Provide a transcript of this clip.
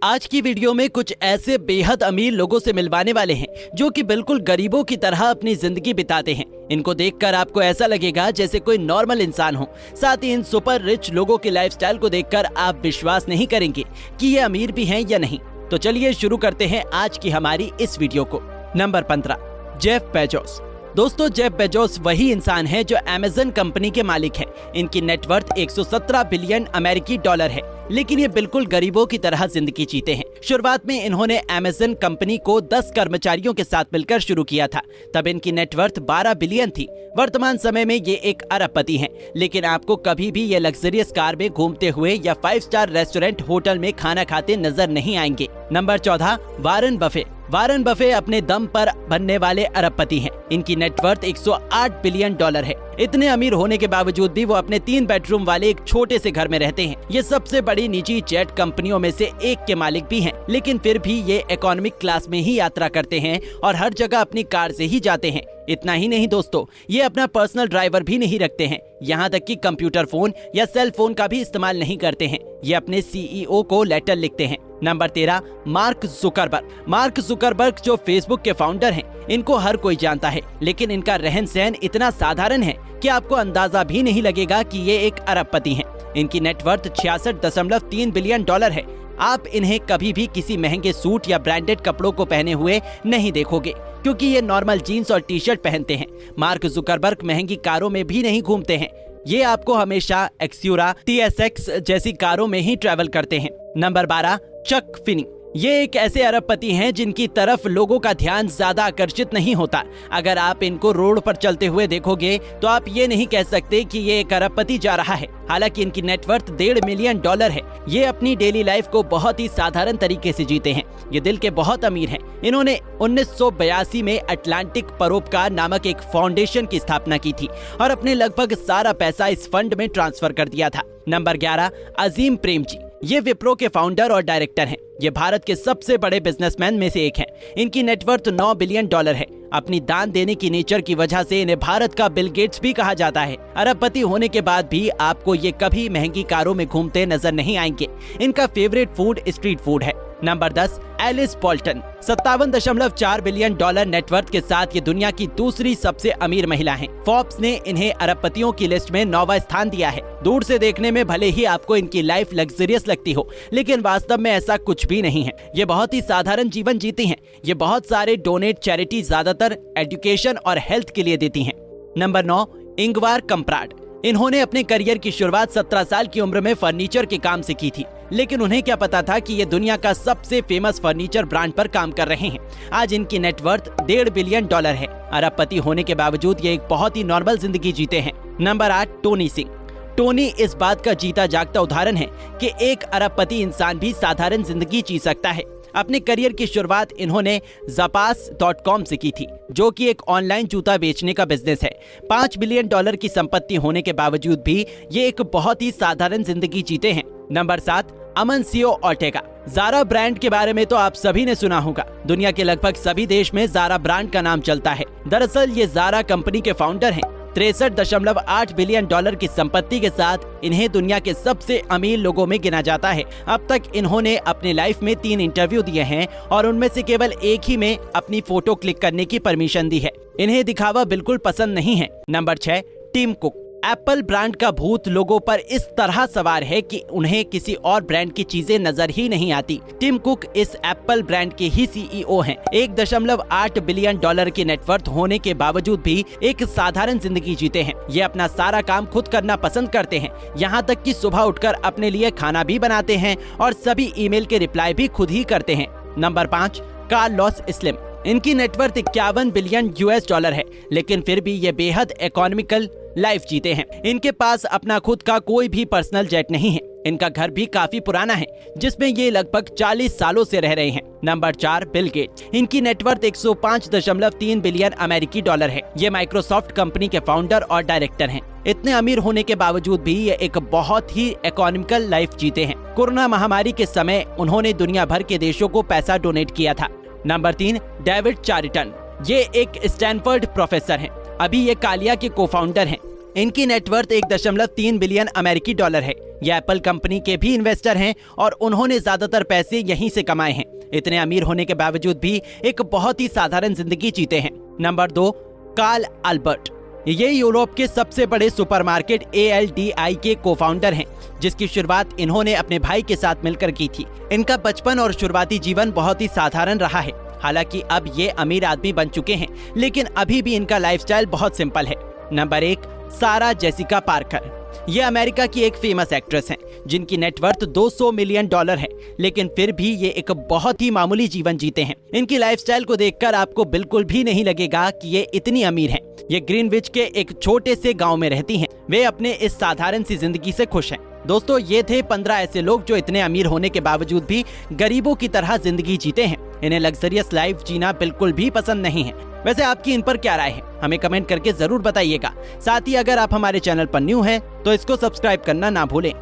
आज की वीडियो में कुछ ऐसे बेहद अमीर लोगों से मिलवाने वाले हैं जो कि बिल्कुल गरीबों की तरह अपनी जिंदगी बिताते हैं। इनको देखकर आपको ऐसा लगेगा जैसे कोई नॉर्मल इंसान हो। साथ ही इन सुपर रिच लोगों के लाइफस्टाइल को देखकर आप विश्वास नहीं करेंगे कि ये अमीर भी हैं या नहीं। तो चलिए शुरू करते हैं आज की हमारी इस वीडियो को। Number 15, Jeff Bezos. दोस्तों, जेफ बेजोस वही इंसान है जो अमेज़न कंपनी के मालिक हैं। इनकी नेटवर्थ 117 बिलियन अमेरिकी डॉलर है, लेकिन ये बिल्कुल गरीबों की तरह जिंदगी जीते हैं। शुरुआत में इन्होंने अमेज़न कंपनी को 10 कर्मचारियों के साथ मिलकर शुरू किया था। तब इनकी नेटवर्थ 12 बिलियन थी। वर्तमान समय में ये एक अरबपति हैं, लेकिन आपको कभी भी ये लग्जरियस कार में घूमते हुए या 5 स्टार रेस्टोरेंट होटल में खाना खाते नजर नहीं आएंगे। Number 14, Warren Buffett. Warren Buffett अपने दम पर बनने वाले अरबपति हैं। इनकी नेटवर्थ 108 बिलियन डॉलर है। इतने अमीर होने के बावजूद भी वो अपने 3 बेडरूम वाले एक छोटे से घर में रहते हैं। ये सबसे बड़ी निजी जेट कंपनियों में से एक के मालिक भी हैं, लेकिन फिर भी ये इकोनॉमिक क्लास में ही यात्रा करते हैं और हर जगह अपनी कार से ही जाते हैं। इतना ही नहीं दोस्तों, ये अपना पर्सनल ड्राइवर भी नहीं रखते हैं। यहाँ तक कि कंप्यूटर फोन या सेल फोन का भी इस्तेमाल नहीं करते हैं। ये अपने सीईओ को लेटर लिखते हैं। Number 13, mark Zuckerberg. Mark Zuckerberg जो फेसबुक के फाउंडर हैं, इनको हर कोई जानता है, लेकिन इनका रहन सहन इतना साधारण है कि आपको अंदाजा भी नहीं लगेगा कि ये एक अरबपति हैं। इनकी नेटवर्थ 66.3 बिलियन डॉलर है। आप इन्हें कभी भी किसी महंगे सूट या ब्रांडेड कपड़ों को पहने हुए नहीं देखोगे, क्योंकि ये नॉर्मल जीन्स और टी शर्ट पहनते हैं। मार्क जुकरबर्ग महंगी कारों में भी नहीं घूमते हैं। ये आपको हमेशा एक्स्यूरा, TSX जैसी कारों में ही ट्रैवल करते हैं। नंबर 12, चक फिनी। ये एक ऐसे अरबपति हैं जिनकी तरफ लोगों का ध्यान ज्यादा आकर्षित नहीं होता। अगर आप इनको रोड पर चलते हुए देखोगे तो आप ये नहीं कह सकते कि ये एक अरबपति जा रहा है। हालांकि इनकी नेटवर्थ 1.5 मिलियन डॉलर है। ये अपनी डेली लाइफ को बहुत ही साधारण तरीके से जीते हैं। ये दिल के बहुत अमीर हैं। इन्होंने 1982 में अटलांटिक परोपकार नामक एक फाउंडेशन की स्थापना की थी और अपने लगभग सारा पैसा इस फंड में ट्रांसफर कर दिया था। नंबर 11, अजीम प्रेमजी। ये विप्रो के फाउंडर और डायरेक्टर हैं। ये भारत के सबसे बड़े बिजनेसमैन में से एक हैं। इनकी नेटवर्थ 9 बिलियन डॉलर है। अपनी दान देने की नेचर की वजह से इन्हें भारत का बिल गेट्स भी कहा जाता है। अरबपति होने के बाद भी आपको ये कभी महंगी कारों में घूमते नजर नहीं आएंगे। इनका फेवरेट फूड स्ट्रीट फूड है। Number 10, Alice Walton. 57.4 billion dollar net worth के साथ ये दुनिया की दूसरी सबसे अमीर महिला हैं। फोर्ब्स ने इन्हें अरबपतियों की लिस्ट में 9वां स्थान दिया है। दूर से देखने में भले ही आपको इनकी लाइफ लग्जरियस लगती हो, लेकिन वास्तव में ऐसा कुछ भी नहीं है। ये बहुत ही साधारण जीवन जीती हैं। ये बहुत सारे डोनेट चैरिटी ज्यादातर एजुकेशन और हेल्थ के लिए देती हैं। नंबर 9, इंगवार कंप्राड। इन्होंने अपने करियर की शुरुआत 17 साल की उम्र में फर्नीचर के काम से की थी, लेकिन उन्हें क्या पता था कि ये दुनिया का सबसे फेमस फर्नीचर ब्रांड पर काम कर रहे हैं। आज इनकी नेटवर्थ 1.5 बिलियन डॉलर है। अरबपति होने के बावजूद ये एक बहुत ही नॉर्मल जिंदगी जीते हैं। Number 8, Tony Singh. टोनी इस बात का जीता जागता उदाहरण है कि एक अरबपति इंसान भी साधारण जिंदगी जी सकता है। अपने करियर की शुरुआत इन्होंने zapas.com से की थी, जो कि एक ऑनलाइन जूता बेचने का बिजनेस है। 5 बिलियन डॉलर की संपत्ति होने के बावजूद भी ये एक बहुत ही साधारण जिंदगी जीते हैं। Number 7, Amancio Ortega. Zara brand के बारे में तो आप सभी ने सुना होगा। दुनिया के लगभग सभी देश में ज़ारा ब्रांड का नाम चलता है। दरअसल ये ज़ारा कंपनी के फाउंडर हैं। 63.8 बिलियन डॉलर की संपत्ति के साथ इन्हें दुनिया के सबसे अमीर लोगों में गिना जाता है। अब तक इन्होंने अपने लाइफ में 3 इंटरव्यू दिए हैं और उनमें से केवल एक ही में अपनी फोटो क्लिक करने की परमिशन दी है। इन्हें दिखावा बिल्कुल पसंद नहीं है। Number 6, Tim Cook. Apple brand का भूत लोगों पर इस तरह सवार है कि उन्हें किसी और ब्रांड की चीजें नजर ही नहीं आती। टिम कुक इस एप्पल ब्रांड के ही सीईओ हैं। 1.8 बिलियन डॉलर की नेटवर्थ होने के बावजूद भी एक साधारण जिंदगी जीते हैं। ये अपना सारा काम खुद करना पसंद करते हैं, यहाँ तक कि सुबह उठकर अपने लिए खाना भी बनाते हैं और सभी ईमेल के रिप्लाई भी खुद ही करते हैं। Number 5, Carlos slim. इनकी नेटवर्थ 51 बिलियन US डॉलर है, लेकिन फिर भी ये बेहद इकोनॉमिकल लाइफ जीते हैं। इनके पास अपना खुद का कोई भी पर्सनल जेट नहीं है। इनका घर भी काफी पुराना है, जिसमें ये लगभग 40 सालों से रह रहे हैं। Number 4, Bill Gates. इनकी नेटवर्थ 105.3 बिलियन अमेरिकी डॉलर है। ये माइक्रोसॉफ्ट कंपनी के फाउंडर और डायरेक्टर हैं। इतने अमीर होने के बावजूद भी ये एक बहुत ही इकोनॉमिकल लाइफ जीते हैं। कोरोना महामारी के समय उन्होंने दुनिया भर के देशों को पैसा डोनेट किया था। Number 3, David Cheriton. ये एक स्टैनफोर्ड प्रोफेसर हैं। अभी ये कालिया के को फाउंडर हैं। इनकी नेटवर्थ 1.3 बिलियन अमेरिकी डॉलर है। ये एप्पल कंपनी के भी इन्वेस्टर हैं और उन्होंने ज्यादातर पैसे यहीं से कमाए हैं। इतने अमीर होने के बावजूद भी एक बहुत ही साधारण जिंदगी जीते हैं। Number 2, Karl Albert. ये यूरोप के सबसे बड़े सुपरमार्केट ALDI के को-फाउंडर हैं, जिसकी शुरुआत इन्होंने अपने भाई के साथ मिलकर की थी। इनका बचपन और शुरुआती जीवन बहुत ही साधारण रहा है। हालांकि अब ये अमीर आदमी बन चुके हैं, लेकिन अभी भी इनका लाइफस्टाइल बहुत सिंपल है। नंबर 1, सारा जेसिका पार्कर। ये अमेरिका की एक फेमस एक्ट्रेस हैं, जिनकी नेटवर्थ $200 मिलियन है, लेकिन फिर भी ये एक बहुत ही मामूली जीवन जीते हैं। इनकी लाइफस्टाइल को देखकर आपको बिल्कुल भी नहीं लगेगा कि ये इतनी अमीर हैं। ये ग्रीनविच के एक छोटे से गांव में रहती हैं। वे अपने इस साधारण सी जिंदगी से खुश हैं। दोस्तों, ये थे 15 ऐसे लोग जो इतने अमीर होने के बावजूद भी गरीबों की तरह जिंदगी जीते हैं। इन्हें लग्जरियस लाइफ जीना बिल्कुल भी पसंद नहीं है। वैसे आपकी इन पर क्या राय है, हमें कमेंट करके जरूर बताइएगा। साथ ही अगर आप हमारे चैनल पर न्यू हैं तो इसको सब्सक्राइब करना ना भूलें।